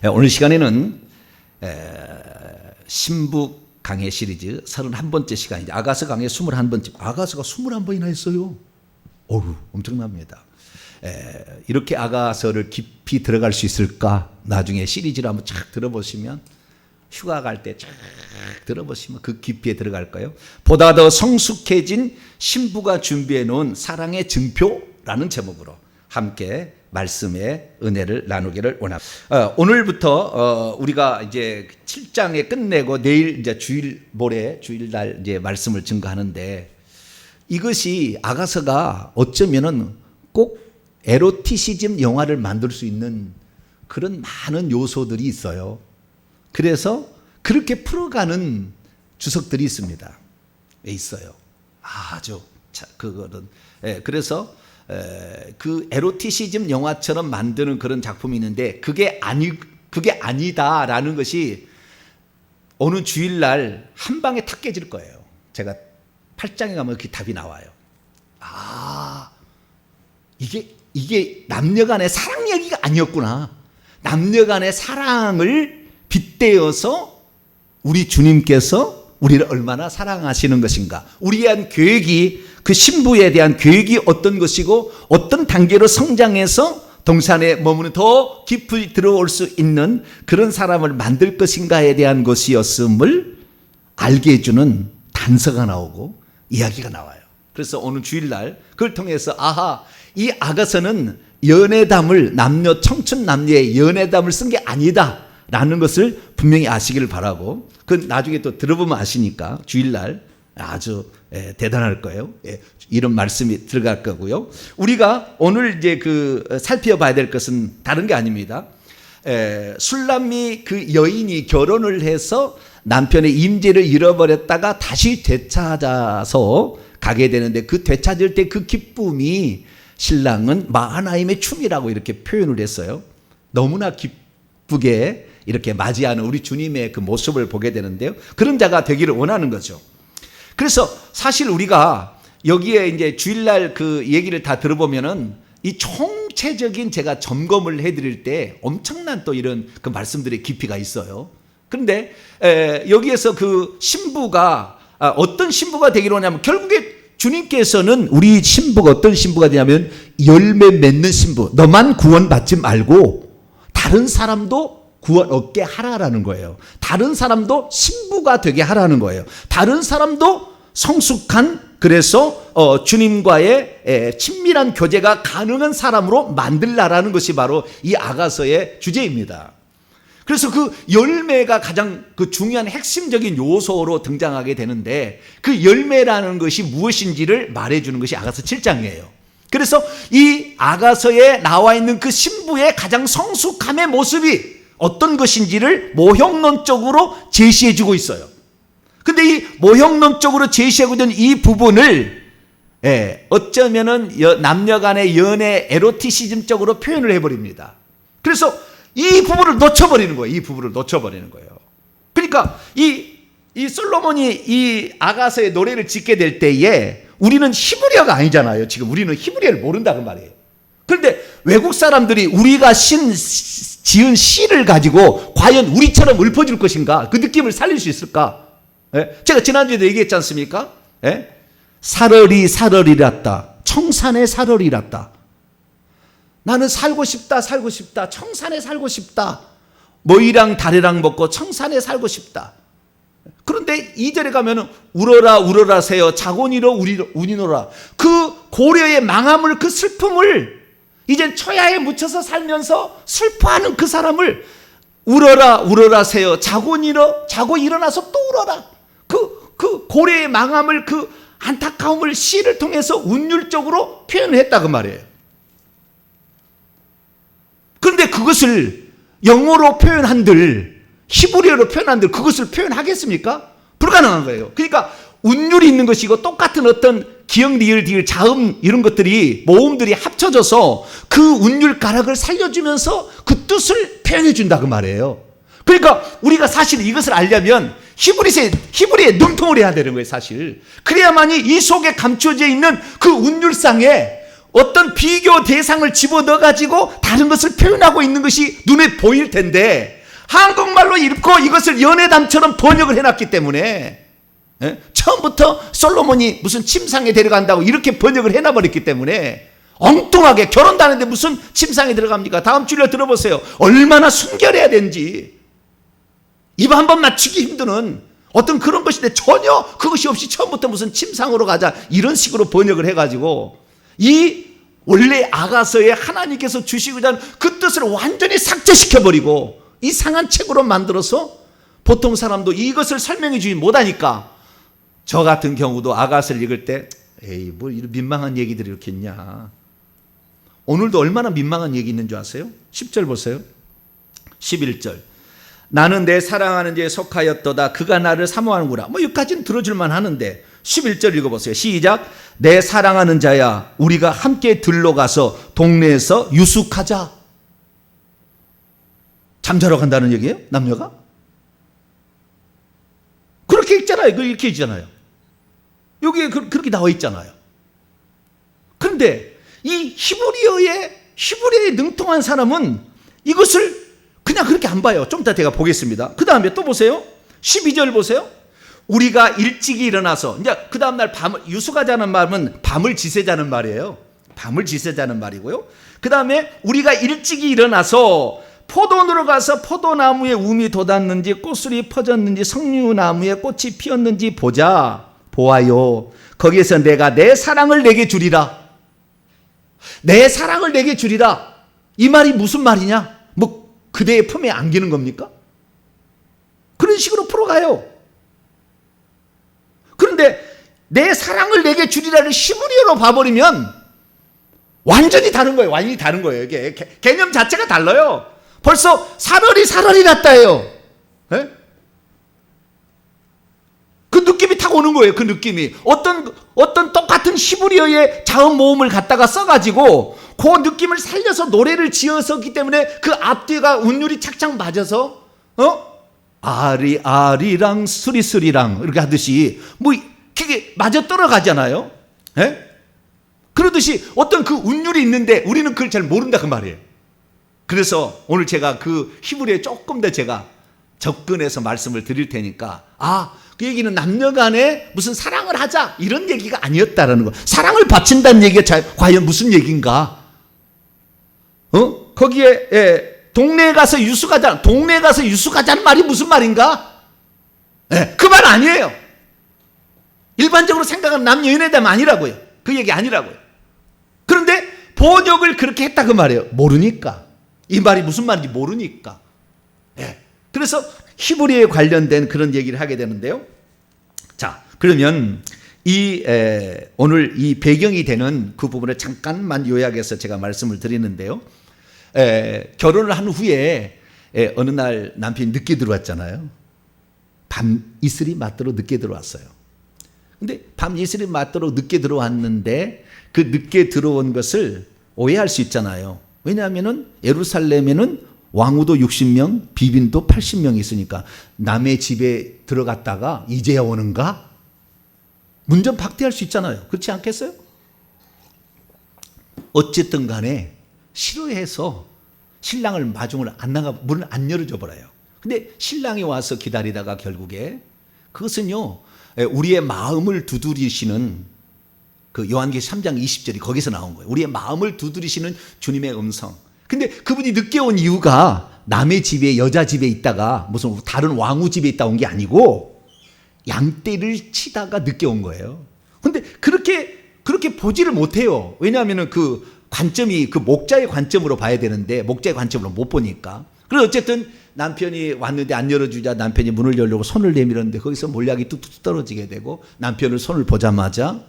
오늘 시간에는 신부 강해 시리즈 31번째 시간이죠. 아가서 강해 21번째. 아가서가 21번이나 했어요. 어휴, 엄청납니다. 이렇게 아가서를 깊이 들어갈 수 있을까? 나중에 시리즈를 한번 쫙 들어보시면, 휴가 갈 때 쫙 들어보시면 그 깊이에 들어갈까요? 보다 더 성숙해진 신부가 준비해 놓은 사랑의 증표라는 제목으로 함께 말씀의 은혜를 나누기를 원합니다. 오늘부터 우리가 이제 7장에 끝내고 내일 이제 주일날 이제 말씀을 증거하는데, 이것이 아가서가 어쩌면은 꼭 에로티시즘 영화를 만들 수 있는 그런 많은 요소들이 있어요. 그래서 그렇게 풀어가는 주석들이 있습니다. 있어요. 아주 그거는 그래서 그 에로티시즘 영화처럼 만드는 그런 작품이 있는데 그게 아니다라는 것이 어느 주일날 한 방에 탁 깨질 거예요. 제가 8장에 가면 그 답이 나와요. 이게 남녀간의 사랑 얘기가 아니었구나. 남녀간의 사랑을 빗대어서 우리 주님께서 우리를 얼마나 사랑하시는 것인가, 우리에 대한 계획이, 그 신부에 대한 계획이 어떤 것이고 어떤 단계로 성장해서 동산에 머무는 더 깊이 들어올 수 있는 그런 사람을 만들 것인가에 대한 것이었음을 알게 해주는 단서가 나오고 이야기가 나와요. 그래서 오늘 주일날 그걸 통해서 이 아가서는 연애담을, 청춘 남녀의 연애담을 쓴 게 아니다 라는 것을 분명히 아시기를 바라고, 그건 나중에 또 들어보면 아시니까 주일날 아주 대단할 거예요. 이런 말씀이 들어갈 거고요. 우리가 오늘 이제 살펴봐야 될 것은 다른 게 아닙니다. 술람미 그 여인이 결혼을 해서 남편의 임재를 잃어버렸다가 다시 되찾아서 가게 되는데, 그 되찾을 때 그 기쁨이 신랑은 마하나임의 춤이라고 이렇게 표현을 했어요. 너무나 기쁘게 이렇게 맞이하는 우리 주님의 그 모습을 보게 되는데요. 그런 자가 되기를 원하는 거죠. 그래서 사실 우리가 여기에 이제 주일날 그 얘기를 다 들어보면은 이 총체적인 제가 점검을 해드릴 때 엄청난 또 이런 그 말씀들의 깊이가 있어요. 그런데 여기에서 그 신부가 어떤 신부가 되기로 하냐면, 결국에 주님께서는 우리 신부가 어떤 신부가 되냐면 열매 맺는 신부, 너만 구원받지 말고 다른 사람도 구원 얻게 하라라는 거예요. 다른 사람도 신부가 되게 하라는 거예요. 다른 사람도 성숙한, 그래서 주님과의 친밀한 교제가 가능한 사람으로 만들라라는 것이 바로 이 아가서의 주제입니다. 그래서 그 열매가 가장 그 중요한 핵심적인 요소로 등장하게 되는데, 그 열매라는 것이 무엇인지를 말해주는 것이 아가서 7장이에요. 그래서 이 아가서에 나와 있는 그 신부의 가장 성숙함의 모습이 어떤 것인지를 모형론적으로 제시해주고 있어요. 근데 이 모형론적으로 제시하고 있는 이 부분을 어쩌면은 남녀 간의 연애 에로티시즘적으로 표현을 해버립니다. 그래서 이 부분을 놓쳐버리는 거예요. 이 부분을 놓쳐버리는 거예요. 그러니까 이 솔로몬이 이 아가서의 노래를 짓게 될 때에 우리는 히브리어가 아니잖아요. 지금 우리는 히브리어를 모른다는 말이에요. 그런데 외국 사람들이 우리가 지은 시를 가지고 과연 우리처럼 읊어줄 것인가? 그 느낌을 살릴 수 있을까? 제가 지난주에도 얘기했지 않습니까? 사러리 사러리랐다. 청산에 사러리랐다. 나는 살고 싶다. 청산에 살고 싶다. 모이랑 다리랑 먹고 청산에 살고 싶다. 그런데 2절에 가면은 울어라 새여 자곤이러 우니노라. 그 고려의 망함을, 그 슬픔을 이제 초야에 묻혀서 살면서 슬퍼하는 그 사람을 울어라 새여 자고 일어나서 또 울어라. 그 고려의 망함을, 그 안타까움을 시를 통해서 운율적으로 표현했다 그 말이에요. 그런데 그것을 영어로 표현한들, 히브리어로 표현한들 그것을 표현하겠습니까? 불가능한 거예요. 그러니까 운율이 있는 것이고 똑같은 어떤 기역, 리을, 디을, 자음 이런 것들이, 모음들이 합쳐져서 그 운율 가락을 살려주면서 그 뜻을 표현해 준다 그 말이에요. 그러니까 우리가 사실 이것을 알려면 히브리에 능통을 해야 되는 거예요, 사실. 그래야만이 이 속에 감춰져 있는 그 운율상에 어떤 비교 대상을 집어넣어가지고 다른 것을 표현하고 있는 것이 눈에 보일 텐데 한국말로 읽고 이것을 연회담처럼 번역을 해놨기 때문에 처음부터 솔로몬이 무슨 침상에 데려간다고 이렇게 번역을 해놔버렸기 때문에 엉뚱하게 결혼도 하는데 무슨 침상에 들어갑니까? 다음 주일에 들어보세요. 얼마나 순결해야 되는지. 입 한 번 맞추기 힘드는 어떤 그런 것인데 전혀 그것이 없이 처음부터 무슨 침상으로 가자 이런 식으로 번역을 해가지고 이 원래 아가서에 하나님께서 주시고자 하는 그 뜻을 완전히 삭제시켜버리고 이상한 책으로 만들어서 보통 사람도 이것을 설명해 주지 못하니까 저 같은 경우도 아가서를 읽을 때 에이 뭐 이런 민망한 얘기들이 이렇게 있냐. 오늘도 얼마나 민망한 얘기 있는 줄 아세요? 10절 보세요. 11절. 나는 내 사랑하는 자에 속하였도다. 그가 나를 사모하는구나. 뭐 여기까지는 들어줄만 하는데 11절 읽어보세요. 시작. 내 사랑하는 자야 우리가 함께 들러가서 동네에서 유숙하자. 잠자러 간다는 얘기예요? 남녀가? 그렇게 읽잖아요. 이렇게 읽잖아요. 여기에 그렇게 나와 있잖아요. 그런데 이 히브리어에 능통한 사람은 이것을 그냥 그렇게 안 봐요. 좀 이따 제가 보겠습니다. 그 다음에 또 보세요. 12절 보세요. 우리가 일찍이 일어나서 이제 그 다음날 유숙하자는 말은 밤을 지새자는 말이에요. 밤을 지새자는 말이고요. 그 다음에 우리가 일찍이 일어나서 포도원으로 가서 포도나무에 움이 돋았는지 꽃술이 퍼졌는지 석류나무에 꽃이 피었는지 보아요. 거기에서 내가 내 사랑을 내게 주리라. 내 사랑을 내게 주리라. 이 말이 무슨 말이냐? 뭐 그대의 품에 안기는 겁니까? 그런 식으로 풀어가요. 그런데 내 사랑을 내게 주리라를 히브리어로 봐버리면 완전히 다른 거예요. 완전히 다른 거예요. 이게 개념 자체가 달라요. 벌써 사러리 났다예요. 네? 그 느낌이 탁 오는 거예요. 그 느낌이 어떤 똑같은 히브리어의 자음 모음을 갖다가 써가지고 그 느낌을 살려서 노래를 지어서기 때문에 그 앞뒤가 운율이 착착 맞아서 아리랑 수리랑 이렇게 하듯이 뭐 그게 맞아 떨어가잖아요. 네? 그러듯이 어떤 그 운율이 있는데 우리는 그걸 잘 모른다 그 말이에요. 그래서 오늘 제가 그 히브리어에 조금 더 제가 접근해서 말씀을 드릴 테니까 그 얘기는 남녀간에 무슨 사랑을 하자 이런 얘기가 아니었다라는 거. 사랑을 바친다는 얘기가 과연 무슨 얘기인가? 거기에 동네에 가서 유숙하자는 말이 무슨 말인가? 그 말 아니에요. 일반적으로 생각하는 남녀 연애담 아니라고요. 그 얘기 아니라고요. 그런데 번역을 그렇게 했다 그 말이에요. 모르니까. 이 말이 무슨 말인지 모르니까. 그래서 히브리어에 관련된 그런 얘기를 하게 되는데요. 자, 그러면 오늘 이 배경이 되는 그 부분을 잠깐만 요약해서 제가 말씀을 드리는데요. 결혼을 한 후에 어느 날 남편이 늦게 들어왔잖아요. 밤 이슬이 맞도록 늦게 들어왔어요. 근데 밤 이슬이 맞도록 늦게 들어왔는데 그 늦게 들어온 것을 오해할 수 있잖아요. 왜냐하면은 예루살렘에는 왕후도 60명, 비빈도 80명 있으니까 남의 집에 들어갔다가 이제야 오는가? 문전 박대할 수 있잖아요. 그렇지 않겠어요? 어쨌든 간에 싫어해서 신랑을 마중을 안 나가 문을 안 열어줘 버려요. 근데 신랑이 와서 기다리다가 결국에 그것은요 우리의 마음을 두드리시는 그 요한계시록 3장 20절이 거기서 나온 거예요. 우리의 마음을 두드리시는 주님의 음성. 근데 그분이 늦게 온 이유가 남의 집에 여자 집에 있다가 무슨 다른 왕후 집에 있다 온 게 아니고 양떼를 치다가 늦게 온 거예요. 근데 그렇게 보지를 못해요. 왜냐하면 그 관점이 그 목자의 관점으로 봐야 되는데 목자의 관점으로 못 보니까. 그래서 어쨌든 남편이 왔는데 안 열어주자 남편이 문을 열려고 손을 내밀었는데 거기서 몰약이 뚝뚝 떨어지게 되고 남편을 손을 보자마자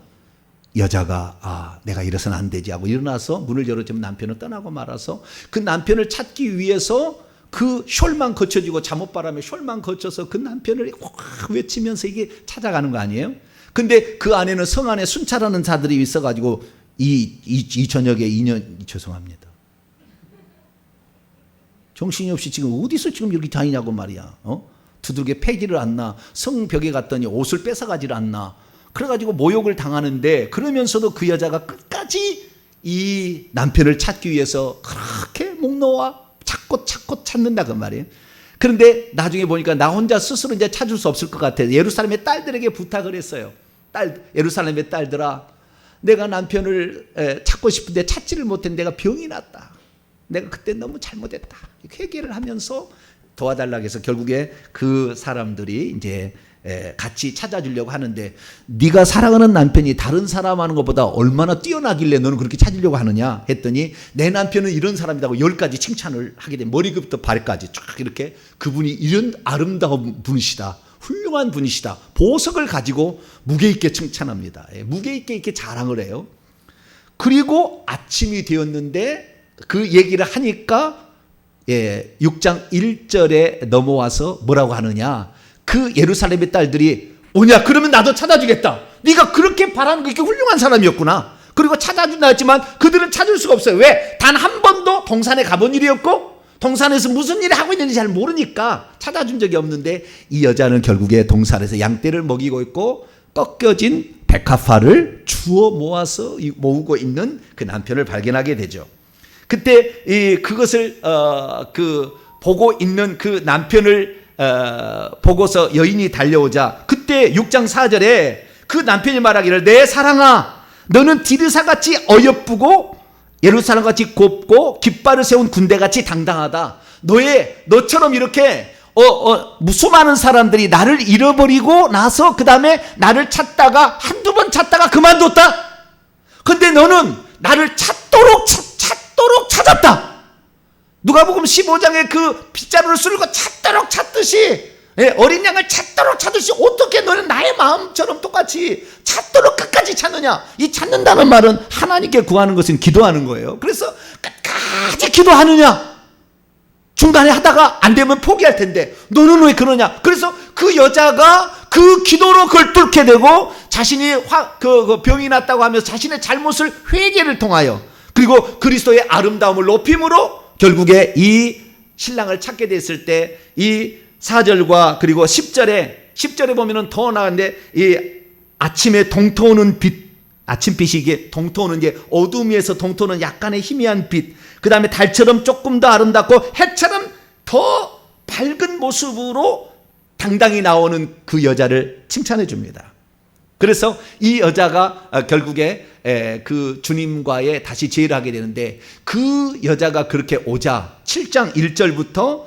여자가 내가 이래서는 안 되지 하고 일어나서 문을 열어주면 남편은 떠나고 말아서 그 남편을 찾기 위해서 그 숄만 거쳐지고 잠옷바람에 숄만 거쳐서 그 남편을 확 외치면서 이게 찾아가는 거 아니에요? 근데 그 안에는 성 안에 순찰하는 자들이 있어가지고 이 저녁에 2년 죄송합니다. 정신이 없이 지금 어디서 지금 이렇게 다니냐고 말이야. 두들겨 패기를 안 나. 성벽에 갔더니 옷을 뺏어가지를 않나. 그래가지고 모욕을 당하는데 그러면서도 그 여자가 끝까지 이 남편을 찾기 위해서 그렇게 목 놓아 찾고 찾는다 그 말이에요. 그런데 나중에 보니까 나 혼자 스스로 이제 찾을 수 없을 것 같아요. 예루살렘의 딸들에게 부탁을 했어요. 예루살렘의 딸들아, 내가 남편을 찾고 싶은데 찾지를 못했는데 내가 병이 났다. 내가 그때 너무 잘못했다. 회개를 하면서 도와달라고 해서 결국에 그 사람들이 이제 같이 찾아주려고 하는데, 네가 사랑하는 남편이 다른 사람 하는 것보다 얼마나 뛰어나길래 너는 그렇게 찾으려고 하느냐 했더니, 내 남편은 이런 사람이라고 10가지 칭찬을 하게 돼. 머리부터 발까지 쫙 이렇게 그분이 이런 아름다운 분이시다, 훌륭한 분이시다, 보석을 가지고 무게 있게 칭찬합니다. 무게 있게 이렇게 자랑을 해요. 그리고 아침이 되었는데 그 얘기를 하니까 6장 1절에 넘어와서 뭐라고 하느냐, 그 예루살렘의 딸들이 오냐, 그러면 나도 찾아주겠다. 네가 그렇게 바라는 그렇게 훌륭한 사람이었구나. 그리고 찾아준다 했지만 그들은 찾을 수가 없어요. 왜? 단 한 번도 동산에 가본 일이 없고 동산에서 무슨 일을 하고 있는지 잘 모르니까 찾아준 적이 없는데, 이 여자는 결국에 동산에서 양떼를 먹이고 있고 꺾여진 백합화를 주워 모아서 모으고 있는 그 남편을 발견하게 되죠. 그때 그것을 보고 있는 그 남편을 보고서 여인이 달려오자, 그때 6장 4절에 그 남편이 말하기를, 내 사랑아, 너는 디르사같이 어여쁘고 예루살렘같이 곱고 깃발을 세운 군대같이 당당하다. 너처럼 이렇게 수많은 사람들이 나를 잃어버리고 나서 그 다음에 나를 찾다가 한두 번 찾다가 그만뒀다. 근데 너는 나를 찾도록 찾았다. 누가복음 15장에 그 빗자루를 쓸고 찾도록 찾듯이, 어린 양을 찾도록 찾듯이 어떻게 너는 나의 마음처럼 똑같이 찾도록 끝까지 찾느냐. 이 찾는다는 말은 하나님께 구하는 것은 기도하는 거예요. 그래서 끝까지 기도하느냐. 중간에 하다가 안 되면 포기할 텐데 너는 왜 그러냐. 그래서 그 여자가 그 기도로 그걸 뚫게 되고, 자신이 병이 났다고 하면서 자신의 잘못을 회개를 통하여, 그리고 그리스도의 아름다움을 높임으로 결국에 이 신랑을 찾게 됐을 때, 이 4절과 그리고 10절에 보면은 더 나은데, 이 아침에 동토오는 빛, 아침빛이 이게 동토오는 게 어둠 위에서 동토오는 약간의 희미한 빛, 그 다음에 달처럼 조금 더 아름답고 해처럼 더 밝은 모습으로 당당히 나오는 그 여자를 칭찬해 줍니다. 그래서 이 여자가 결국에 그 주님과의 다시 제의를 하게 되는데, 그 여자가 그렇게 오자 7장 1절부터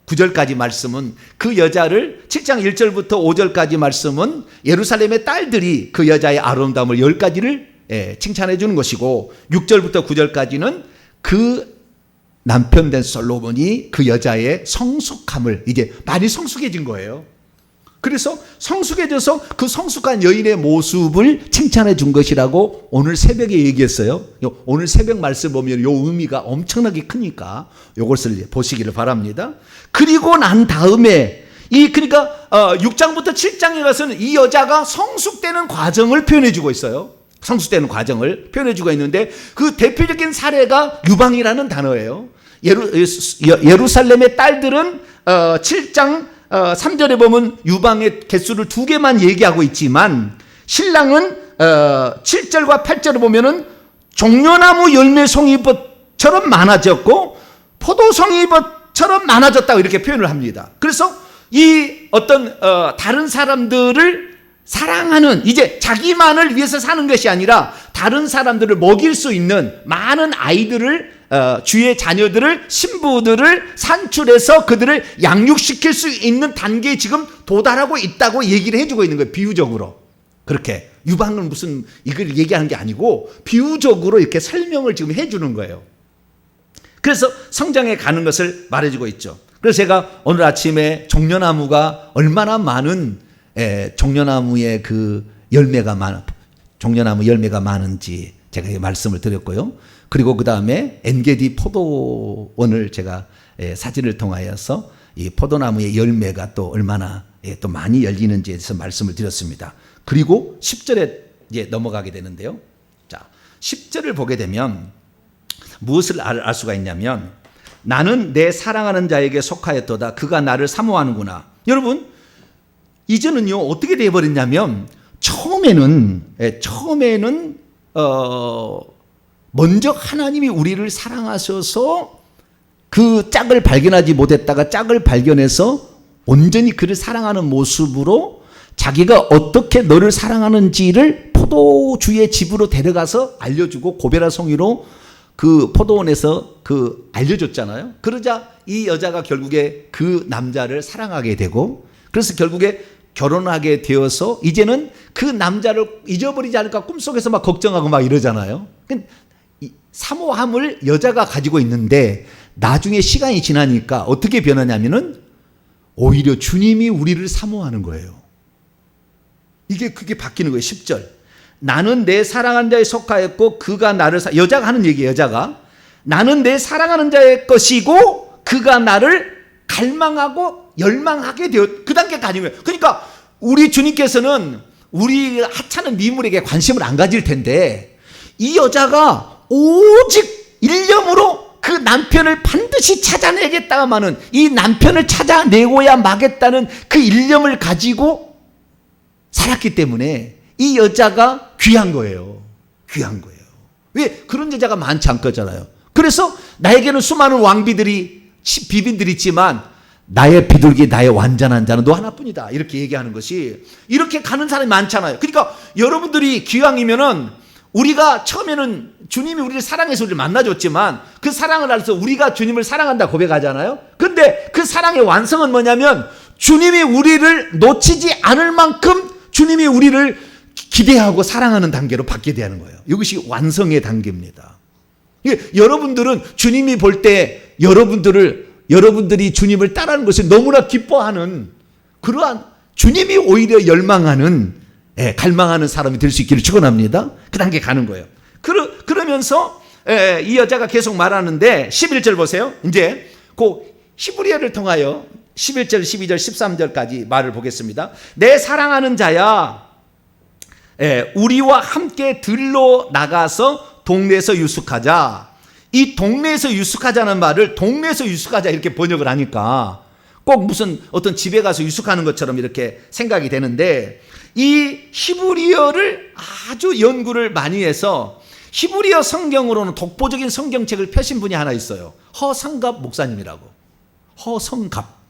9절까지 말씀은, 그 여자를 7장 1절부터 5절까지 말씀은 예루살렘의 딸들이 그 여자의 아름다움을 10가지를 칭찬해 주는 것이고, 6절부터 9절까지는 그 남편 된 솔로몬이 그 여자의 성숙함을, 이제 많이 성숙해진 거예요. 그래서 성숙해져서 그 성숙한 여인의 모습을 칭찬해 준 것이라고 오늘 새벽에 얘기했어요. 오늘 새벽 말씀 보면 요 의미가 엄청나게 크니까 요것을 보시기를 바랍니다. 그리고 난 다음에 그러니까 6장부터 7장에 가서는 이 여자가 성숙되는 과정을 표현해 주고 있어요. 성숙되는 과정을 표현해 주고 있는데, 그 대표적인 사례가 유방이라는 단어예요. 예루살렘의 딸들은 7장 3절에 보면 유방의 개수를 2개만 얘기하고 있지만, 신랑은 7절과 8절에 보면은 종려나무 열매송이밭처럼 많아졌고 포도송이밭처럼 많아졌다고 이렇게 표현을 합니다. 그래서 이 어떤 다른 사람들을 사랑하는, 이제 자기만을 위해서 사는 것이 아니라 다른 사람들을 먹일 수 있는 많은 아이들을, 주의 자녀들을, 신부들을 산출해서 그들을 양육시킬 수 있는 단계에 지금 도달하고 있다고 얘기를 해주고 있는 거예요. 비유적으로. 그렇게 유방은 무슨 이걸 얘기하는 게 아니고 비유적으로 이렇게 설명을 지금 해주는 거예요. 그래서 성장해 가는 것을 말해주고 있죠. 그래서 제가 오늘 아침에 종려나무가 얼마나 많은 종려나무의 그 종려나무 열매가 많은지 제가 말씀을 드렸고요. 그리고 그 다음에 엔게디 포도원을 제가 사진을 통하여서 이 포도나무의 열매가 또 얼마나 또 많이 열리는지에 대해서 말씀을 드렸습니다. 그리고 10절에 이제 넘어가게 되는데요. 자, 10절을 보게 되면 무엇을 알 수가 있냐면, 나는 내 사랑하는 자에게 속하였도다. 그가 나를 사모하는구나. 여러분, 이제는요 어떻게 되어버렸냐면, 처음에는 먼저 하나님이 우리를 사랑하셔서 그 짝을 발견하지 못했다가 짝을 발견해서 온전히 그를 사랑하는 모습으로 자기가 어떻게 너를 사랑하는지를 포도주의 집으로 데려가서 알려주고 고베라 송이로 그 포도원에서 그 알려줬잖아요. 그러자 이 여자가 결국에 그 남자를 사랑하게 되고, 그래서 결국에 결혼하게 되어서 이제는 그 남자를 잊어버리지 않을까 꿈속에서 막 걱정하고 막 이러잖아요. 사모함을 여자가 가지고 있는데 나중에 시간이 지나니까 어떻게 변하냐면은 오히려 주님이 우리를 사모하는 거예요. 그게 바뀌는 거예요. 10절. 나는 내 사랑하는 자에 속하였고 그가 나를 여자가 하는 얘기예요. 여자가 나는 내 사랑하는 자의 것이고 그가 나를 갈망하고 열망하게 되었. 그 단계까지 가는 거예요. 그러니까 우리 주님께서는 우리 하찮은 미물에게 관심을 안 가질 텐데 이 여자가 오직 일념으로 그 남편을 반드시 찾아내겠다마는 이 남편을 찾아내고야 마겠다는 그 일념을 가지고 살았기 때문에 이 여자가 귀한 거예요. 귀한 거예요. 왜? 그런 여자가 많지 않거든요. 그래서 나에게는 수많은 왕비들이 비빈들이 있지만 나의 비둘기 나의 완전한 자는 너 하나뿐이다. 이렇게 얘기하는 것이 이렇게 가는 사람이 많잖아요. 그러니까 여러분들이 기왕이면은 우리가 처음에는 주님이 우리를 사랑해서 우리를 만나줬지만 그 사랑을 알아서 우리가 주님을 사랑한다 고백하잖아요. 근데 그 사랑의 완성은 뭐냐면 주님이 우리를 놓치지 않을 만큼 주님이 우리를 기대하고 사랑하는 단계로 받게 되는 거예요. 이것이 완성의 단계입니다. 여러분들은 주님이 볼 때 여러분들이 주님을 따르는 것을 너무나 기뻐하는 그러한 주님이 오히려 열망하는 갈망하는 사람이 될 수 있기를 축원합니다. 그 단계 가는 거예요. 그러면서 이 여자가 계속 말하는데 11절 보세요. 이제 그 히브리어를 통하여 11절, 12절, 13절까지 말을 보겠습니다. 내 사랑하는 자야, 우리와 함께 들로 나가서 동네에서 유숙하자. 이 동네에서 유숙하자는 말을 동네에서 유숙하자 이렇게 번역을 하니까 꼭 무슨 어떤 집에 가서 유숙하는 것처럼 이렇게 생각이 되는데 이 히브리어를 아주 연구를 많이 해서 히브리어 성경으로는 독보적인 성경책을 펴신 분이 하나 있어요. 허성갑 목사님이라고. 허성갑.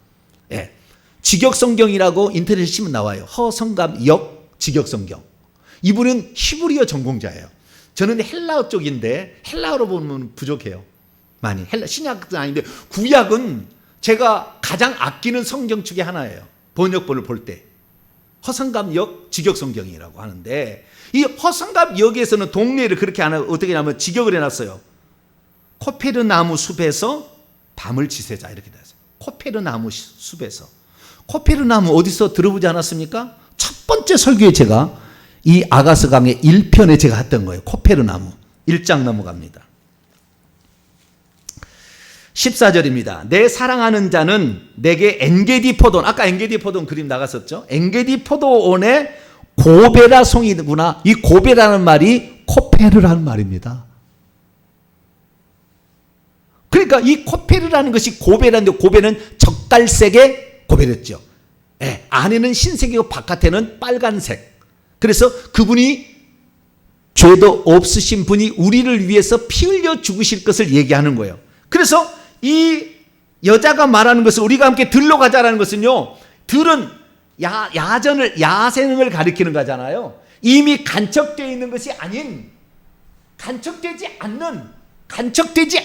직역성경이라고 인터넷에 치면 나와요. 허성갑 역 직역성경. 이분은 히브리어 전공자예요. 저는 헬라어 쪽인데 헬라어로 보면 부족해요. 많이. 신약은 아닌데 구약은 제가 가장 아끼는 성경 중에 하나예요. 번역본을 볼 때. 허성갑역 직역성경이라고 하는데 이 허성갑역에서는 동네를 그렇게 어떻게 하냐면 직역을 해놨어요. 코페르나무 숲에서 밤을 지새자 이렇게 되어 있어요. 코페르나무 숲에서. 코페르나무 어디서 들어보지 않았습니까? 첫 번째 설교에 제가 이 아가서 강의 1편에 제가 했던 거예요. 코페르나무. 1장 넘어갑니다. 14절입니다. 내 사랑하는 자는 내게 엔게디 포도원, 아까 엔게디 포도원 그림 나갔었죠. 엔게디 포도원의 고베라 송이구나. 이 고베라는 말이 코페르라는 말입니다. 그러니까 이 코페르라는 것이 고베라인데 고베는 젓갈색의 고베랬죠. 안에는 흰색이고 바깥에는 빨간색. 그래서 그분이 죄도 없으신 분이 우리를 위해서 피 흘려 죽으실 것을 얘기하는 거예요. 그래서 이 여자가 말하는 것을 우리가 함께 들러 가자라는 것은요. 들은 야생을 가리키는 거잖아요. 이미 간척되어 있는 것이 아닌 간척되지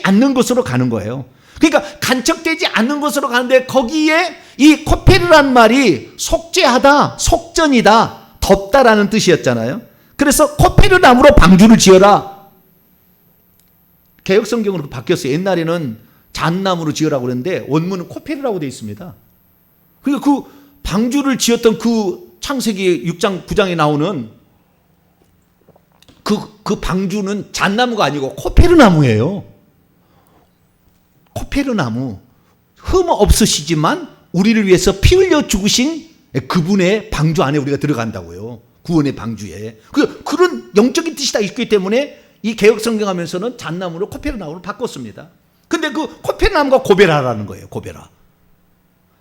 않는 곳으로 가는 거예요. 그러니까 간척되지 않는 곳으로 가는데 거기에 이 코페르란 말이 속죄하다, 속전이다, 덥다라는 뜻이었잖아요. 그래서 코페르나무로 방주를 지어라. 개역성경으로 바뀌었어요. 옛날에는 잣나무로 지으라고 그랬는데 원문은 코페르라고 되어 있습니다. 그러니까 그 방주를 지었던 그 창세기 6장 9장에 나오는 그 방주는 잣나무가 아니고 코페르나무예요. 코페르나무. 흠 없으시지만 우리를 위해서 피 흘려 죽으신 그분의 방주 안에 우리가 들어간다고요. 구원의 방주에. 그런 영적인 뜻이 다 있기 때문에 이 개역성경 하면서는 잣나무로 코페르나무로 바꿨습니다. 근데 그 코페르나무가 고베라라는 거예요. 고베라.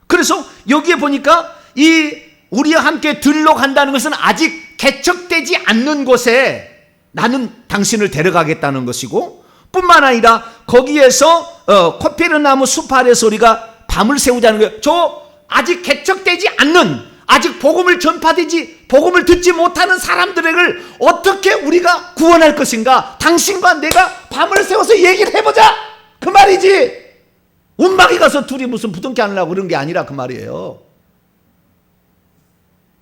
그래서 여기에 보니까 이 우리와 함께 들러 간다는 것은 아직 개척되지 않는 곳에 나는 당신을 데려가겠다는 것이고, 뿐만 아니라 거기에서 코페르나무 숲 아래서 우리가 밤을 새우자는 거예요. 저 아직 개척되지 않는, 아직 복음을 복음을 듣지 못하는 사람들을 어떻게 우리가 구원할 것인가? 당신과 내가 밤을 새워서 얘기를 해보자, 그 말이지. 운막에 가서 둘이 무슨 부둥켜 안으려고 그런 게 아니라 그 말이에요.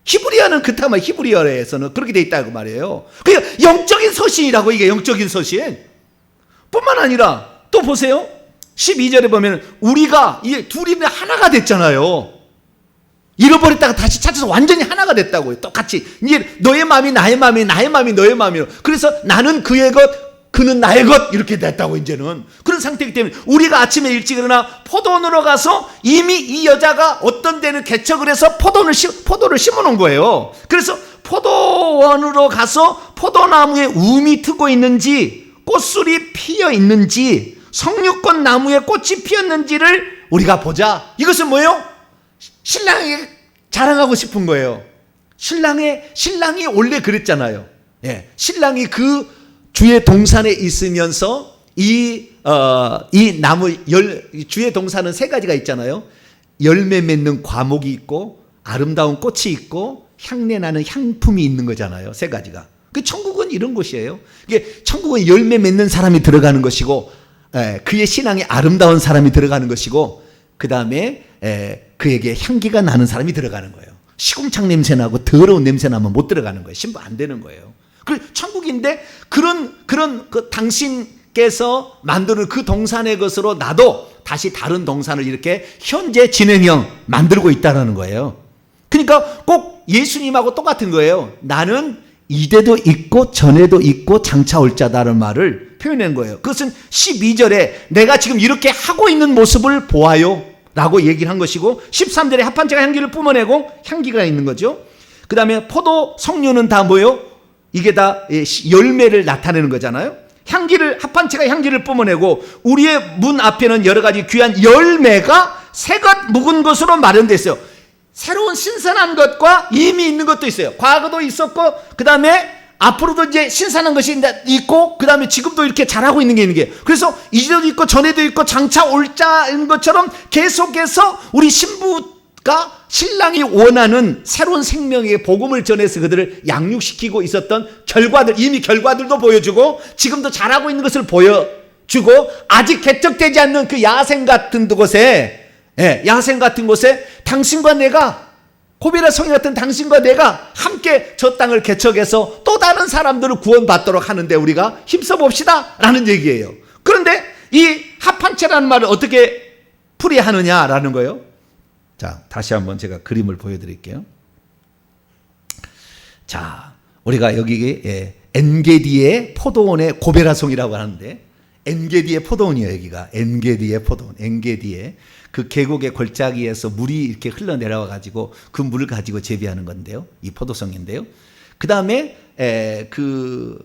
히브리어는 그렇다면 히브리어에서는 그렇게 돼 있다 그 말이에요. 그게 영적인 서신이라고, 이게 영적인 서신. 뿐만 아니라 또 보세요. 12절에 보면 우리가 이 둘이 하나가 됐잖아요. 잃어버렸다가 다시 찾아서 완전히 하나가 됐다고요. 똑같이 이제 너의 마음이 나의 마음이, 나의 마음이 너의 마음이요. 그래서 나는 그의 것, 그는 나의 것, 이렇게 됐다고. 이제는 그런 상태이기 때문에 우리가 아침에 일찍 일어나 포도원으로 가서 이미 이 여자가 어떤 데는 개척을 해서 포도를 심어놓은 거예요. 그래서 포도원으로 가서 포도나무에 움이 트고 있는지, 꽃술이 피어 있는지, 석류꽃 나무에 꽃이 피었는지를 우리가 보자. 이것은 뭐예요? 신랑이 자랑하고 싶은 거예요. 신랑이 원래 그랬잖아요. 예, 신랑이 그 주의 동산에 있으면서 이 나무 주의 동산은 세 가지가 있잖아요. 열매 맺는 과목이 있고, 아름다운 꽃이 있고, 향내 나는 향품이 있는 거잖아요. 세 가지가. 그 천국은 이런 곳이에요. 이게 천국은 열매 맺는 사람이 들어가는 것이고, 그의 신앙이 아름다운 사람이 들어가는 것이고, 그 다음에 그에게 향기가 나는 사람이 들어가는 거예요. 시궁창 냄새 나고 더러운 냄새 나면 못 들어가는 거예요. 신부 안 되는 거예요. 그 천국인데 그런 그 당신께서 만드는 그 동산의 것으로 나도 다시 다른 동산을 이렇게 현재 진행형 만들고 있다는 거예요. 그러니까 꼭 예수님하고 똑같은 거예요. 나는 이대도 있고 전에도 있고 장차 올 자다라는 말을 표현한 거예요. 그것은 12절에 내가 지금 이렇게 하고 있는 모습을 보아요 라고 얘기를 한 것이고, 13절에 합판체가 향기를 뿜어내고 향기가 있는 거죠. 그 다음에 포도 석류는 다 뭐예요? 이게 다 열매를 나타내는 거잖아요. 합판체가 향기를 뿜어내고, 우리의 문 앞에는 여러 가지 귀한 열매가 새것 묵은 것으로 마련되어 있어요. 새로운 신선한 것과 이미 있는 것도 있어요. 과거도 있었고, 그 다음에 앞으로도 이제 신선한 것이 있고, 그 다음에 지금도 이렇게 자라고 있는 게 있는 게, 그래서 이전에도 있고 전에도 있고 장차 올 자인 것처럼 계속해서 우리 신부가 신랑이 원하는 새로운 생명의 복음을 전해서 그들을 양육시키고 있었던 결과들, 이미 결과들도 보여주고 지금도 자라고 있는 것을 보여주고, 아직 개척되지 않는 그 야생 같은 곳에 당신과 내가, 고베라 성이 같은 당신과 내가 함께 저 땅을 개척해서 또 다른 사람들을 구원받도록 하는데 우리가 힘써 봅시다 라는 얘기예요. 그런데 이 합판체라는 말을 어떻게 풀이하느냐라는 거예요. 자, 다시 한번 제가 그림을 보여드릴게요. 자, 우리가 여기 엔게디의 포도원의 고베라송이라고 하는데, 엔게디의 포도원이에요. 여기가 엔게디의 포도원, 엔게디의 그 계곡의 골짜기에서 물이 이렇게 흘러내려와 가지고 그 물을 가지고 재배하는 건데요. 이 포도성인데요. 그 다음에 그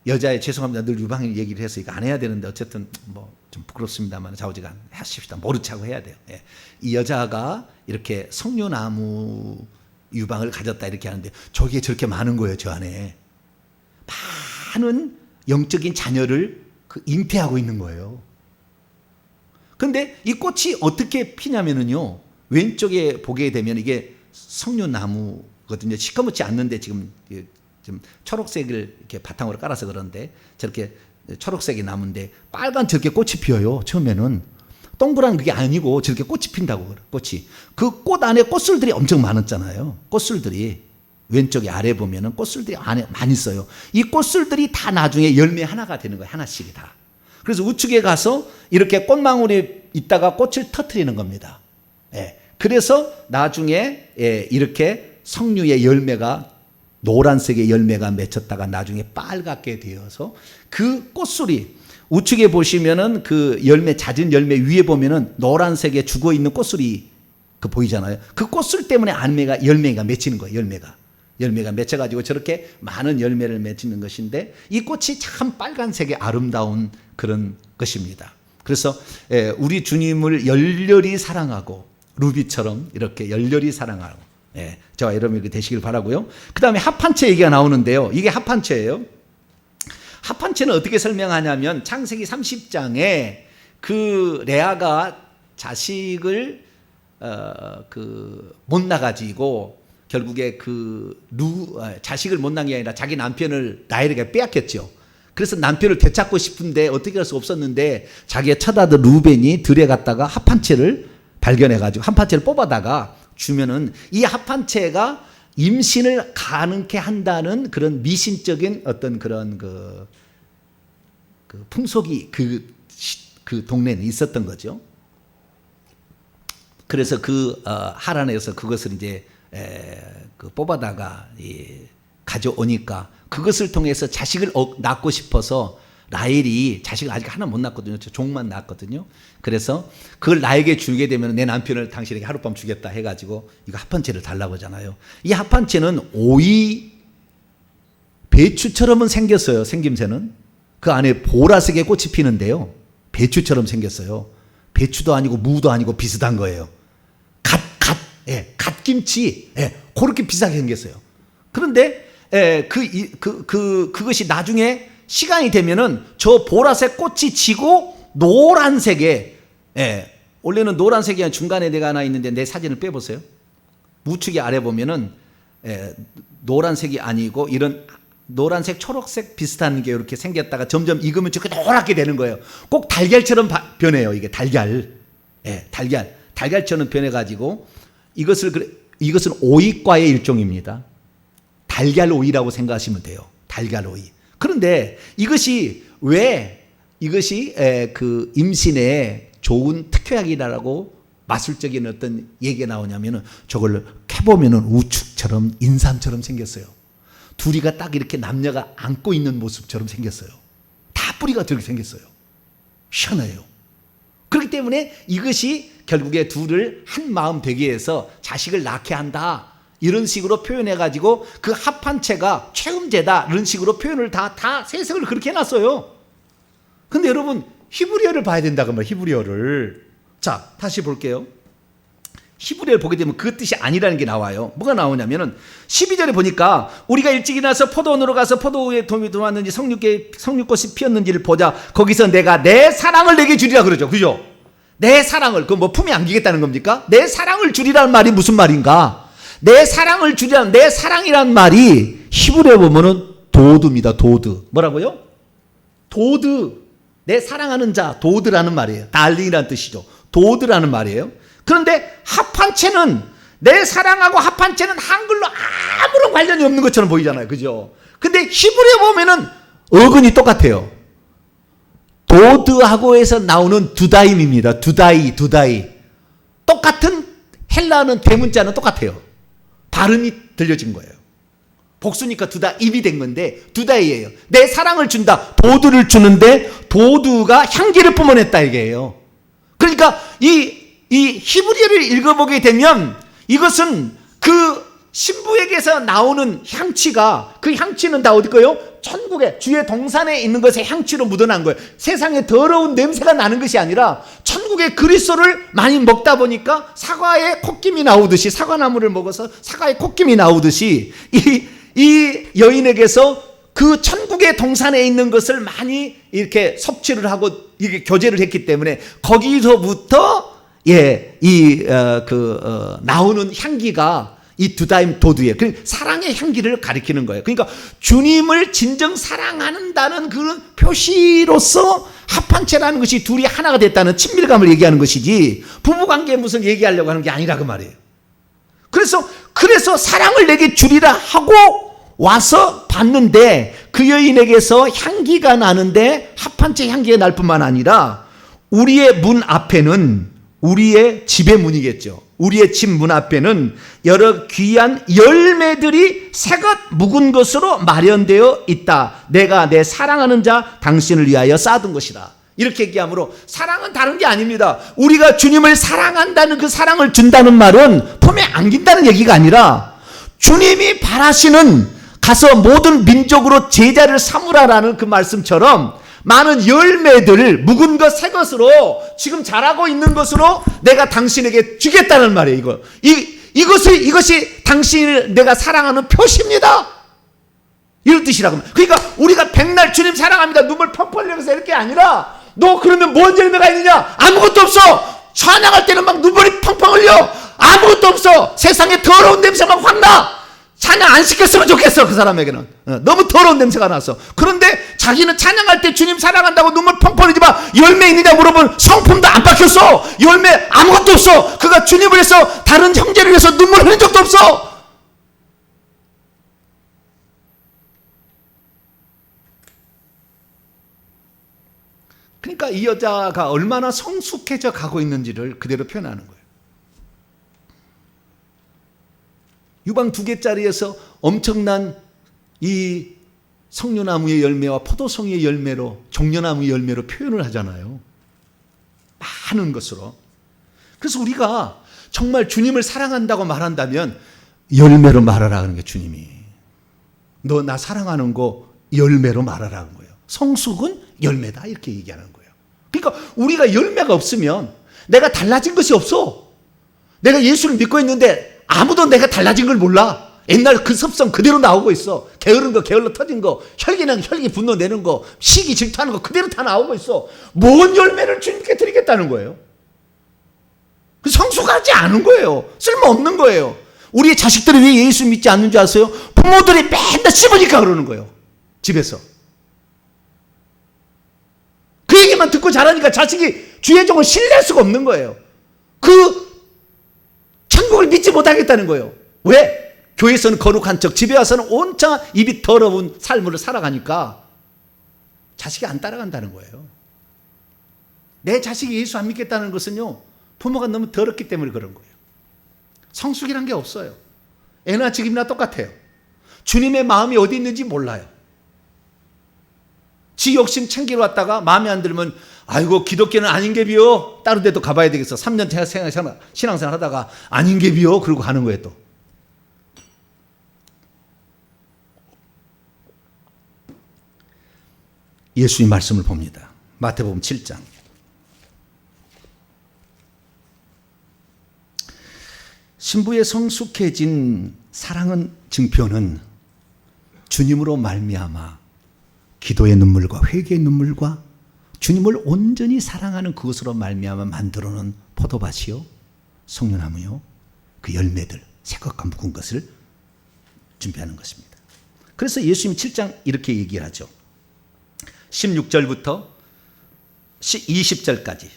여자의, 죄송합니다, 늘 유방일 얘기를 해서 이거 안 해야 되는데 어쨌든 뭐 좀 부끄럽습니다만 자우지간 하십시다. 모르차고 해야 돼요. 이 여자가 이렇게 석류나무 유방을 가졌다 이렇게 하는데, 저게 저렇게 많은 거예요. 저 안에 많은 영적인 자녀를 잉태하고 있는 거예요. 근데 이 꽃이 어떻게 피냐면은요, 왼쪽에 보게 되면 이게 석류나무거든요. 시커멓지 않는데 지금 좀 초록색을 이렇게 바탕으로 깔아서 그런데 저렇게 초록색이 나무인데 빨간 저렇게 꽃이 피어요. 처음에는 동그란 그게 아니고 저렇게 꽃이 핀다고. 꽃이, 그 꽃 안에 꽃술들이 엄청 많았잖아요. 꽃술들이 왼쪽에 아래 보면은 꽃술들이 안에 많이 있어요. 이 꽃술들이 다 나중에 열매 하나가 되는 거예요. 하나씩이 다. 그래서 우측에 가서 이렇게 꽃망울이 있다가 꽃을 터뜨리는 겁니다. 그래서 나중에 이렇게 석류의 열매가, 노란색의 열매가 맺혔다가 나중에 빨갛게 되어서 그 꽃술이, 우측에 보시면은 그 열매, 잦은 열매 위에 보면은 노란색에 죽어 있는 꽃술이 그 보이잖아요. 그 꽃술 때문에 열매가 맺히는 거예요. 열매가 맺혀가지고 저렇게 많은 열매를 맺히는 것인데, 이 꽃이 참 빨간색의 아름다운 그런 것입니다. 그래서 우리 주님을 열렬히 사랑하고, 루비처럼 이렇게 열렬히 사랑하고, 저와 여러분이 되시길 바라고요. 그 다음에 합판체 얘기가 나오는데요. 이게 합판체예요. 합한채는 어떻게 설명하냐면 창세기 30장에 그 레아가 자식을 못 낳아가지고 결국에 자식을 못 낳은 게 아니라 자기 남편을 라헬에게 빼앗겼죠. 그래서 남편을 되찾고 싶은데 어떻게 할 수 없었는데 자기의 첫 아들 루벤이 들에 갔다가 합한채를 발견해가지고 합한채를 뽑아다가 주면은 이 합한채가 임신을 가능케 한다는 그런 미신적인 어떤 그런 그 풍속이 그 동네에 있었던 거죠. 그래서 하란에서 그것을 이제 뽑아다가 가져오니까 그것을 통해서 자식을 낳고 싶어서 라헬이 자식을 아직 하나 못 낳았거든요. 종만 낳았거든요. 그래서 그걸 나에게 주게 되면 내 남편을 당신에게 하룻밤 주겠다 해가지고 이거 합한채를 달라고 하잖아요. 이 합한채는 오이 배추처럼은 생겼어요. 생김새는 그 안에 보라색의 꽃이 피는데요. 배추처럼 생겼어요. 배추도 아니고 무도 아니고 비슷한 거예요. 갓김치, 그렇게 비슷하게 생겼어요. 그런데 그것이 나중에 시간이 되면은 저 보라색 꽃이 지고 노란색에, 원래는 노란색이 아니라 중간에 내가 하나 있는데 내 사진을 빼보세요. 우측에 아래 보면은 노란색이 아니고 이런 노란색, 초록색 비슷한 게 이렇게 생겼다가 점점 익으면 저렇게 노랗게 되는 거예요. 꼭 달걀처럼 변해요. 이게 달걀. 달걀처럼 변해가지고 이것은 오이과의 일종입니다. 달걀 오이라고 생각하시면 돼요. 달걀 오이. 그런데 이것이 그 임신에 좋은 특효약이라고 마술적인 어떤 얘기가 나오냐면은 저걸 캐보면은 우측처럼 인삼처럼 생겼어요. 둘이가 딱 이렇게 남녀가 안고 있는 모습처럼 생겼어요. 다 뿌리가 저렇게 생겼어요. 희한해요. 그렇기 때문에 이것이 결국에 둘을 한 마음 되게 해서 자식을 낳게 한다. 이런 식으로 표현해가지고 그 합한채가 최음제다. 이런 식으로 표현을 다 세석을 그렇게 해놨어요. 근데 여러분 히브리어를 봐야 된다고 말이에요. 히브리어를. 자, 다시 볼게요. 히브리어를 보게 되면 그 뜻이 아니라는 게 나와요. 뭐가 나오냐면은 12절에 보니까 우리가 일찍 일어나서 포도원으로 가서 포도우에 돔이 들어왔는지 석류꽃이 피었는지를 보자. 거기서 내가 내 사랑을 내게 주리라 그러죠. 그죠? 내 사랑을, 뭐 품에 안기겠다는 겁니까? 내 사랑을 주리라는 말이 무슨 말인가? 내 사랑을 주리라는, 내 사랑이란 말이 히브리어에 보면은 도드입니다. 도드. 뭐라고요? 도드. 내 사랑하는 자, 도드라는 말이에요. 달링이라는 뜻이죠. 도드라는 말이에요. 그런데 합한채는, 내 사랑하고 합한채는 한글로 아무런 관련이 없는 것처럼 보이잖아요. 그죠? 근데 히브리어 보면은 어근이 똑같아요. 도드하고에서 나오는 두다임입니다. 두다이. 똑같은 헬라어는 대문자는 똑같아요. 발음이 들려진 거예요. 복수니까 두다임이 된 건데 두다이예요. 내 사랑을 준다. 도드를 주는데 도두가 향기를 뿜어냈다 이게요. 그러니까 이 히브리어를 읽어보게 되면 이것은 그 신부에게서 나오는 향취가, 그 향취는 다 어디 거요? 천국에 주의 동산에 있는 것의 향취로 묻어난 거예요. 세상에 더러운 냄새가 나는 것이 아니라 천국의 그리스도를 많이 먹다 보니까 사과의 콧김이 나오듯이, 사과나무를 먹어서 사과의 콧김이 나오듯이 이 여인에게서 그 천국의 동산에 있는 것을 많이 이렇게 섭취를 하고 이게 교제를 했기 때문에 거기서부터 나오는 향기가 이 두다임 도두예요. 사랑의 향기를 가리키는 거예요. 그러니까 주님을 진정 사랑한다는 그런 표시로서 합한채라는 것이 둘이 하나가 됐다는 친밀감을 얘기하는 것이지 부부관계에 무슨 얘기하려고 하는 게 아니라 그 말이에요. 그래서 사랑을 내게 주리라 하고 와서 봤는데 그 여인에게서 향기가 나는데 합한채 향기가 날 뿐만 아니라 우리의 문 앞에는, 우리의 집의 문이겠죠. 우리의 집 문 앞에는 여러 귀한 열매들이 새것 묵은 것으로 마련되어 있다. 내가 내 사랑하는 자 당신을 위하여 쌓아둔 것이다. 이렇게 얘기하므로 사랑은 다른 게 아닙니다. 우리가 주님을 사랑한다는 그 사랑을 준다는 말은 품에 안긴다는 얘기가 아니라 주님이 바라시는, 가서 모든 민족으로 제자를 삼으라라는 그 말씀처럼 많은 열매들, 묵은 것, 새 것으로 지금 자라고 있는 것으로 내가 당신에게 주겠다는 말이에요. 이것이 당신을 내가 사랑하는 표시입니다. 이런 뜻이라고. 그러니까 우리가 백날 주님 사랑합니다 눈물 펑펑 흘려서 이렇게 아니라, 너 그러면 뭔 열매가 있느냐? 아무것도 없어. 찬양할 때는 막 눈물이 펑펑 흘려. 아무것도 없어. 세상에 더러운 냄새만 확 나. 찬양 안 시켰으면 좋겠어. 그 사람에게는 너무 더러운 냄새가 나서. 그런데 자기는 찬양할 때 주님 사랑한다고 눈물 펑펑 흘리지만 열매 있느냐 물어보면 성품도 안 박혔어. 열매 아무것도 없어. 그가 주님을 위해서, 다른 형제를 위해서 눈물 흘린 적도 없어. 그러니까 이 여자가 얼마나 성숙해져 가고 있는지를 그대로 표현하는 거예요. 유방 2개짜리에서 엄청난 이 석류나무의 열매와 포도송이의 열매로, 종려나무의 열매로 표현을 하잖아요. 많은 것으로. 그래서 우리가 정말 주님을 사랑한다고 말한다면 열매로 말하라 하는 게 주님이. 너 나 사랑하는 거 열매로 말하라 하는 거예요. 성숙은 열매다 이렇게 얘기하는 거예요. 그러니까 우리가 열매가 없으면 내가 달라진 것이 없어. 내가 예수를 믿고 있는데 아무도 내가 달라진 걸 몰라. 옛날 그 습성 그대로 나오고 있어. 게으른 거 게을러 터진 거, 혈기는 혈기 분노 내는 거, 시기 질투하는 거 그대로 다 나오고 있어. 뭔 열매를 주님께 드리겠다는 거예요? 성숙하지 않은 거예요. 쓸모없는 거예요. 우리의 자식들이 왜 예수 믿지 않는 줄 아세요? 부모들이 맨날 씹으니까 그러는 거예요. 집에서. 그 얘기만 듣고 자라니까 자식이 주의 종을 신뢰할 수가 없는 거예요. 그 천국을 믿지 못하겠다는 거예요. 왜? 교회에서는 거룩한 척, 집에 와서는 온통 입이 더러운 삶을 살아가니까 자식이 안 따라간다는 거예요. 내 자식이 예수 안 믿겠다는 것은요, 부모가 너무 더럽기 때문에 그런 거예요. 성숙이란 게 없어요. 애나 지금이나 똑같아요. 주님의 마음이 어디 있는지 몰라요. 지 욕심 챙기러 왔다가 마음에 안 들면, 아이고 기독교는 아닌 게 비요. 다른 데도 가봐야 되겠어. 3년 신앙생활 하다가 아닌 게 비요. 그러고 가는 거예요 또. 예수의 말씀을 봅니다. 마태복음 7장. 신부의 성숙해진 사랑은 증표는 주님으로 말미암아 기도의 눈물과 회개의 눈물과 주님을 온전히 사랑하는 그것으로 말미암아 만들어놓은 포도밭이요, 석류나무요, 그 열매들, 새것과 묵은 것을 준비하는 것입니다. 그래서 예수님이 7장 이렇게 얘기하죠. 16절부터 20절까지,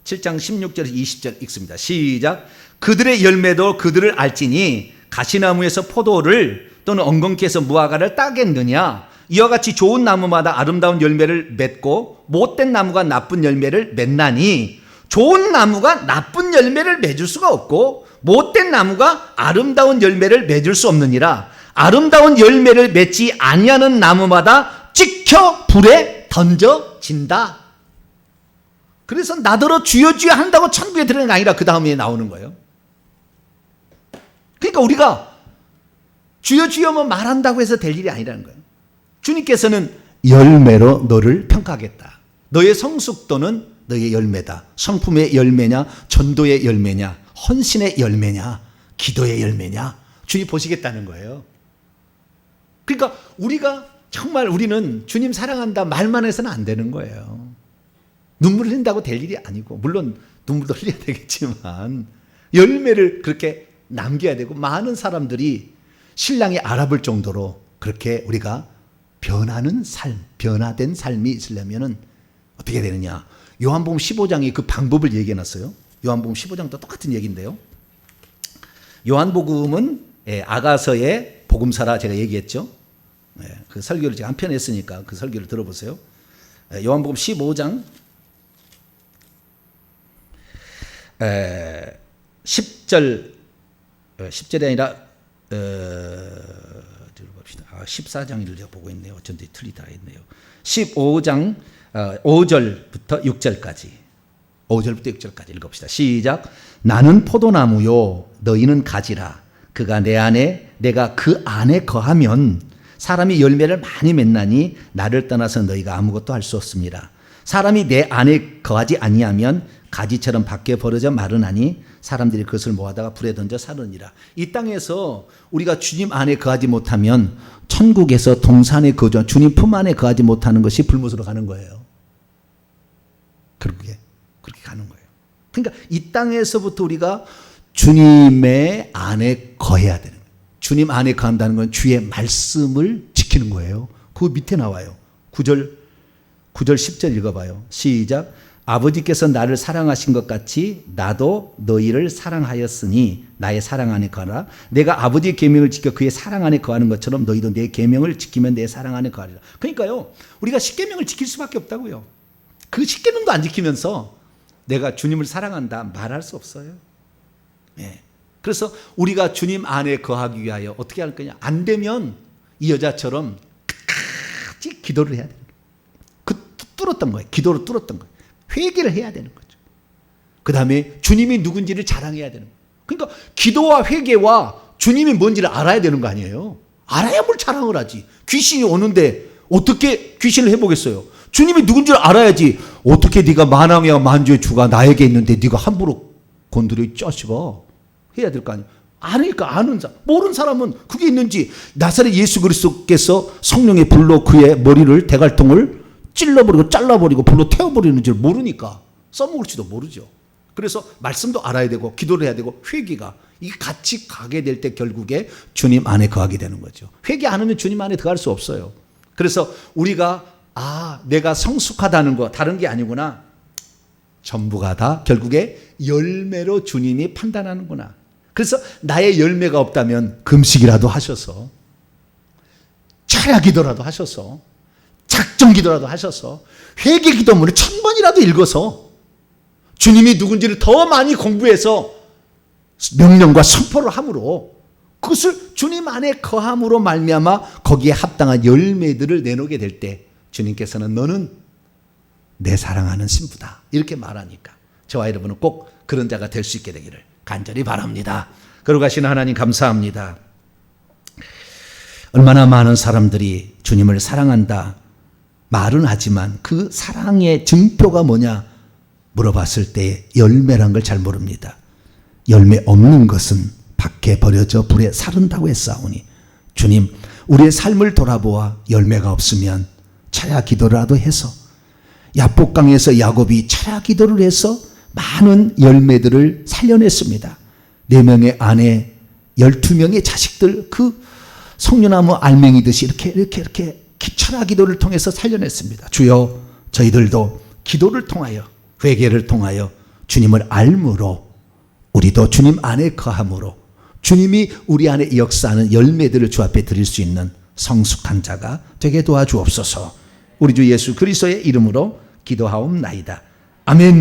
7장 16절에서 20절 읽습니다. 시작. 그들의 열매도 그들을 알지니 가시나무에서 포도를 또는 엉겅퀴에서 무화과를 따겠느냐. 이와 같이 좋은 나무마다 아름다운 열매를 맺고 못된 나무가 나쁜 열매를 맺나니, 좋은 나무가 나쁜 열매를 맺을 수가 없고 못된 나무가 아름다운 열매를 맺을 수 없느니라. 아름다운 열매를 맺지 아니하는 나무마다 찍혀 불에 던져진다. 그래서 나더러 주여 주여 한다고 천국에 들어가는 게 아니라 그 다음에 나오는 거예요. 그러니까 우리가 주여 주여만 말한다고 해서 될 일이 아니라는 거예요. 주님께서는 열매로 너를 평가하겠다. 너의 성숙도는 너의 열매다. 성품의 열매냐, 전도의 열매냐, 헌신의 열매냐, 기도의 열매냐, 주님 보시겠다는 거예요. 그러니까 우리가 정말, 우리는 주님 사랑한다 말만 해서는 안 되는 거예요. 눈물 흘린다고 될 일이 아니고, 물론 눈물도 흘려야 되겠지만 열매를 그렇게 남겨야 되고, 많은 사람들이 신랑이 알아볼 정도로 그렇게 우리가 변하는 삶, 변화된 삶이 있으려면 어떻게 되느냐. 요한복음 15장에 그 방법을 얘기해 놨어요. 요한복음 15장도 똑같은 얘기인데요. 요한복음은 아가서의 복음사라 제가 얘기했죠. 그 설교를 제가 한 편 했으니까 그 설교를 들어보세요. 요한복음 15장 10절이 아니라 14장을 제가 보고 있네요. 어쩐지 틀리다 했네요. 15장 5절부터 6절까지 5절부터 6절까지 읽읍시다. 시작. 나는 포도나무요 너희는 가지라. 그가 내 안에 내가 그 안에 거하면 사람이 열매를 많이 맺나니 나를 떠나서 너희가 아무것도 할 수 없습니다. 사람이 내 안에 거하지 아니하면 가지처럼 밖에 버려져 마르나니 사람들이 그것을 모아다가 불에 던져 사르니라. 이 땅에서 우리가 주님 안에 거하지 못하면 천국에서 동산에 거주한 주님 품 안에 거하지 못하는 것이 불못으로 가는 거예요. 그렇게 가는 거예요. 그러니까 이 땅에서부터 우리가 주님의 안에 거해야 되는 거예요. 주님 안에 거한다는 건 주의 말씀을 지키는 거예요. 그 밑에 나와요. 9절 10절 읽어봐요. 시작. 아버지께서 나를 사랑하신 것 같이 나도 너희를 사랑하였으니 나의 사랑 안에 거하라. 내가 아버지의 계명을 지켜 그의 사랑 안에 거하는 것처럼 너희도 내 계명을 지키면 내 사랑 안에 거하리라. 그러니까요, 우리가 십계명을 지킬 수밖에 없다고요. 그 십계명도 안 지키면서 내가 주님을 사랑한다 말할 수 없어요. 네. 그래서 우리가 주님 안에 거하기 위하여 어떻게 할 거냐? 안 되면 이 여자처럼 끝까지 기도를 해야 되는 거예요. 뚫었던 거예요. 기도로 뚫었던 거예요. 회개를 해야 되는 거죠. 그 다음에 주님이 누군지를 자랑해야 되는 거예요. 그러니까 기도와 회개와 주님이 뭔지를 알아야 되는 거 아니에요. 알아야 뭘 자랑을 하지. 귀신이 오는데 어떻게 귀신을 해보겠어요. 주님이 누군지를 알아야지. 어떻게 네가 만왕의 만주의 주가 나에게 있는데 네가 함부로 건드려 이 자식아. 해야 될 거 아니에요. 아니까 아는 사람. 모르는 사람은 그게 있는지 나사렛 예수 그리스도께서 성령의 불로 그의 머리를 대갈통을 찔러버리고 잘라버리고 불로 태워버리는 줄 모르니까 써먹을지도 모르죠. 그래서 말씀도 알아야 되고 기도를 해야 되고 회개가 이게 같이 가게 될 때 결국에 주님 안에 거하게 되는 거죠. 회개 안 하면 주님 안에 들어갈 수 없어요. 그래서 우리가 내가 성숙하다는 거 다른 게 아니구나. 전부가 다 결국에 열매로 주님이 판단하는구나. 그래서 나의 열매가 없다면 금식이라도 하셔서 철야 기도라도 하셔서 작정 기도라도 하셔서 회개 기도문을 1000번이라도 읽어서 주님이 누군지를 더 많이 공부해서 명령과 선포를 함으로 그것을 주님 안에 거함으로 말미암아 거기에 합당한 열매들을 내놓게 될 때 주님께서는 너는 내 사랑하는 신부다 이렇게 말하니까 저와 여러분은 꼭 그런 자가 될 수 있게 되기를 간절히 바랍니다. 거룩하신 하나님 감사합니다. 얼마나 많은 사람들이 주님을 사랑한다 말은 하지만 그 사랑의 증표가 뭐냐 물어봤을 때 열매란 걸 잘 모릅니다. 열매 없는 것은 밖에 버려져 불에 사른다고 했사오니 주님 우리의 삶을 돌아보아 열매가 없으면 차야 기도라도 해서 야복강에서 야곱이 차야 기도를 해서 많은 열매들을 살려냈습니다. 4명의 아내 12명의 자식들 그 성류나무 알맹이듯이 이렇게 기철화 기도를 통해서 살려냈습니다. 주여 저희들도 기도를 통하여 회개를 통하여 주님을 알므로 우리도 주님 안에 거함으로 주님이 우리 안에 역사하는 열매들을 주 앞에 드릴 수 있는 성숙한 자가 되게 도와주옵소서. 우리 주 예수 그리스도의 이름으로 기도하옵나이다. 아멘.